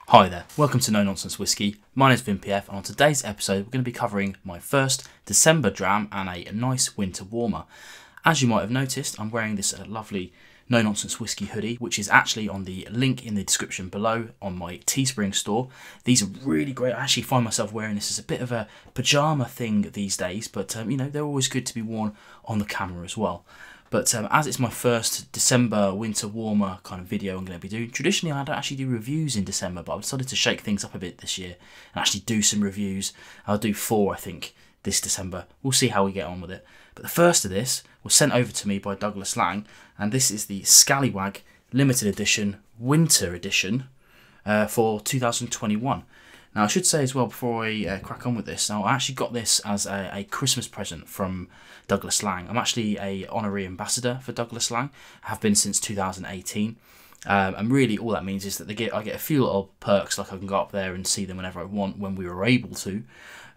Hi there, welcome to No Nonsense Whiskey. My name is VinPF, and on today's episode we're going to be covering my first December dram and a nice winter warmer. As you might have noticed, I'm wearing this lovely No Nonsense Whiskey hoodie, which is actually on the link in the description below on my Teespring store. These are really great. I actually find myself wearing this as a bit of a pyjama thing these days, but you know, they're always good to be worn on the camera as well. But as it's my first December winter warmer kind of video I'm going to be doing, traditionally I don't actually do reviews in December, but I've decided to shake things up a bit this year and actually do some reviews. I'll do 4, I think, this December. We'll see how we get on with it. But the first of this was sent over to me by Douglas Laing, and this is the Scallywag Limited Edition Winter Edition for 2021. Now I should say as well before I crack on with this, now I actually got this as a Christmas present from Douglas Laing. I'm actually a honorary ambassador for Douglas Laing. I have been since 2018. And really all that means is that I get a few little perks, like I can go up there and see them whenever I want when we were able to.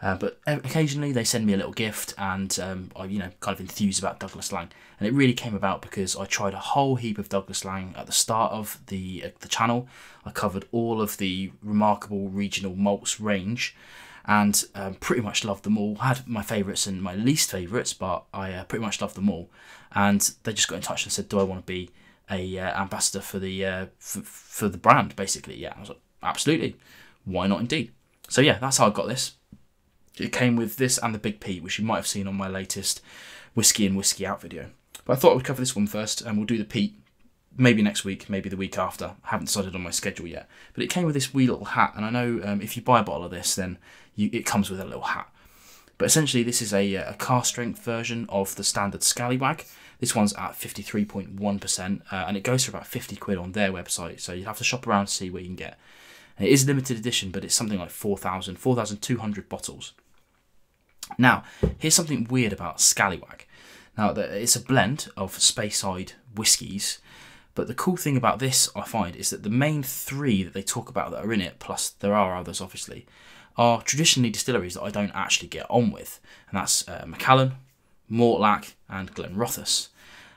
But occasionally they send me a little gift, and I'm kind of enthused about Douglas Laing. And it really came about because I tried a whole heap of Douglas Laing at the start of the channel. I covered all of the remarkable regional malts range, and pretty much loved them all. I had my favourites and my least favourites, but I pretty much loved them all. And they just got in touch and said, do I want to be a ambassador for the for the brand, basically. Yeah, I was like, absolutely, why not indeed. So yeah, that's how I got this. It came with this and the Big Pete, which you might have seen on my latest Whiskey and Whiskey Out video. But I thought we'd cover this one first, and we'll do the Pete maybe next week, maybe the week after. I haven't decided on my schedule yet. But it came with this wee little hat, and I know if you buy a bottle of this, then it comes with a little hat. But essentially, this is a cask strength version of the standard Scallywag. This one's at 53.1%, and it goes for about 50 quid on their website. So you'll have to shop around to see what you can get. And it is limited edition, but it's something like 4,200 bottles. Now, here's something weird about Scallywag. Now, it's a blend of Speyside whiskies, but the cool thing about this, I find, is that the main 3 that they talk about that are in it, plus there are others obviously, are traditionally distilleries that I don't actually get on with. And that's Macallan, Mortlach and Glenrothes.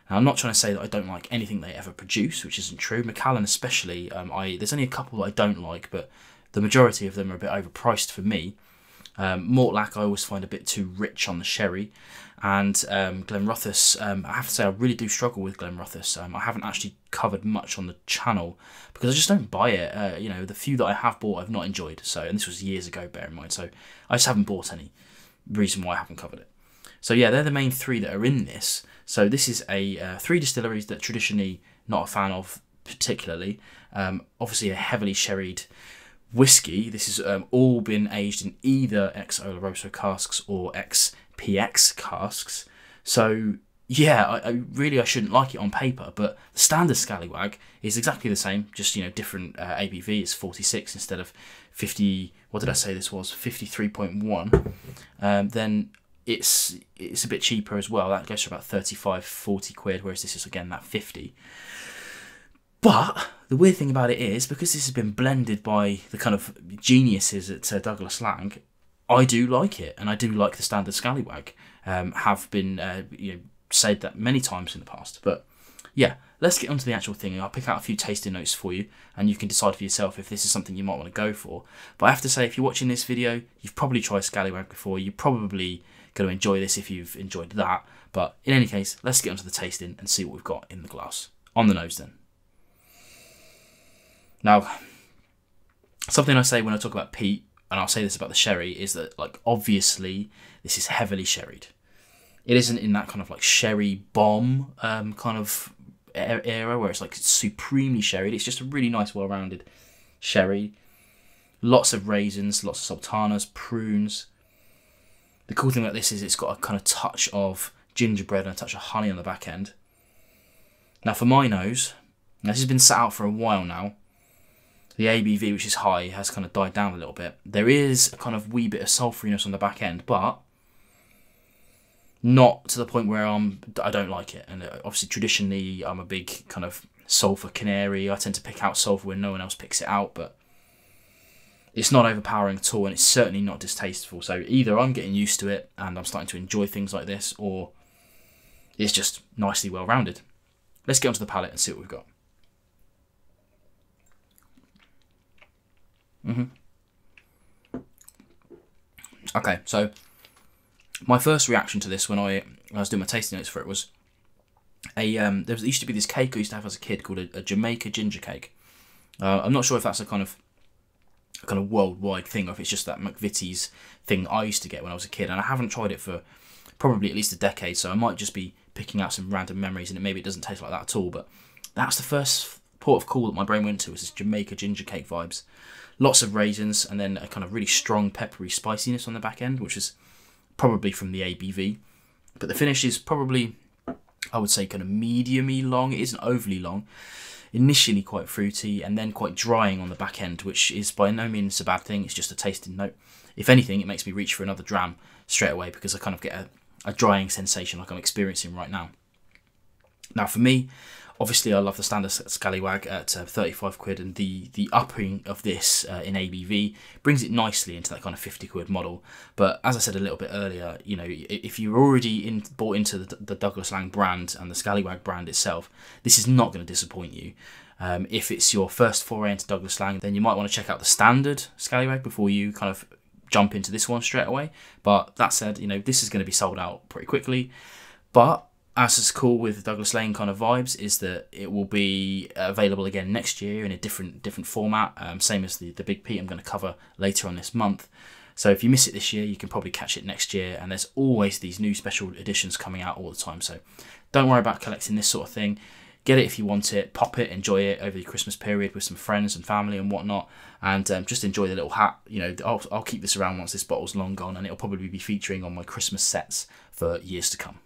Now, I'm not trying to say that I don't like anything they ever produce, which isn't true. Macallan especially, there's only a couple that I don't like, but the majority of them are a bit overpriced for me. Mortlach I always find a bit too rich on the sherry, and Glenrothes, I have to say I really do struggle with Glenrothes. I haven't actually covered much on the channel because I just don't buy it. You know, the few that I have bought I've not enjoyed. So, and this was years ago, bear in mind. So I just haven't bought any. Reason why I haven't covered it. So yeah, they're the main 3 that are in this. So this is a 3 distilleries that traditionally not a fan of particularly. Obviously a heavily sherried whiskey. This has all been aged in either ex-Oloroso casks or ex-PX casks. So yeah, I shouldn't like it on paper, but the standard Scallywag is exactly the same, just different ABV. It's 46 instead of 50. What did I say this was? 53.1. Then it's a bit cheaper as well. That goes for about 35-40 quid, whereas this is again that 50. But the weird thing about it is, because this has been blended by the kind of geniuses at Douglas Laing, I do like it, and I do like the standard Scallywag. Have been said that many times in the past. But yeah, let's get onto the actual thing. I'll pick out a few tasting notes for you, and you can decide for yourself if this is something you might want to go for. But I have to say, if you're watching this video, you've probably tried Scallywag before. You're probably going to enjoy this if you've enjoyed that. But in any case, let's get onto the tasting and see what we've got in the glass. On the nose then. Now, something I say when I talk about peat, and I'll say this about the sherry, is that, like, obviously this is heavily sherried. It isn't in that kind of like sherry bomb kind of era where it's like supremely sherried. It's just a really nice, well-rounded sherry. Lots of raisins, lots of sultanas, prunes. The cool thing about this is it's got a kind of touch of gingerbread and a touch of honey on the back end. Now for my nose, this has been sat out for a while now. The ABV, which is high, has kind of died down a little bit. There is a kind of wee bit of sulphuriness on the back end, but not to the point where I don't like it. And obviously, traditionally, I'm a big kind of sulphur canary. I tend to pick out sulphur when no one else picks it out, but it's not overpowering at all, and it's certainly not distasteful. So either I'm getting used to it and I'm starting to enjoy things like this, or it's just nicely well-rounded. Let's get onto the palate and see what we've got. Okay, so my first reaction to this when I was doing my tasting notes for it was there used to be this cake I used to have as a kid called a Jamaica ginger cake. I'm not sure if that's a kind of worldwide thing, or if it's just that McVitie's thing I used to get when I was a kid, and I haven't tried it for probably at least a decade, so I might just be picking out some random memories, and maybe it doesn't taste like that at all, but that's the first port of call that my brain went to, was this Jamaica ginger cake vibes. Lots of raisins, and then a kind of really strong peppery spiciness on the back end, which is probably from the ABV. But the finish is probably, I would say, kind of medium-y long. It isn't overly long. Initially quite fruity, and then quite drying on the back end, which is by no means a bad thing. It's just a tasting note. If anything, it makes me reach for another dram straight away, because I kind of get a drying sensation like I'm experiencing right now. Now for me, obviously I love the standard Scallywag at 35 quid, and the upping of this in ABV brings it nicely into that kind of 50 quid model. But as I said a little bit earlier, you know, if you're already bought into the Douglas Laing brand and the Scallywag brand itself, this is not going to disappoint you. If it's your first foray into Douglas Laing, then you might want to check out the standard Scallywag before you kind of jump into this one straight away. But that said, you know, this is going to be sold out pretty quickly. But as is cool with Douglas Laing kind of vibes is that it will be available again next year in a different format, same as the Big Pete I'm going to cover later on this month. So if you miss it this year, you can probably catch it next year, and there's always these new special editions coming out all the time. So don't worry about collecting this sort of thing. Get it if you want it, pop it, enjoy it over the Christmas period with some friends and family and whatnot, and just enjoy the little hat. You know, I'll keep this around once this bottle's long gone, and it'll probably be featuring on my Christmas sets for years to come.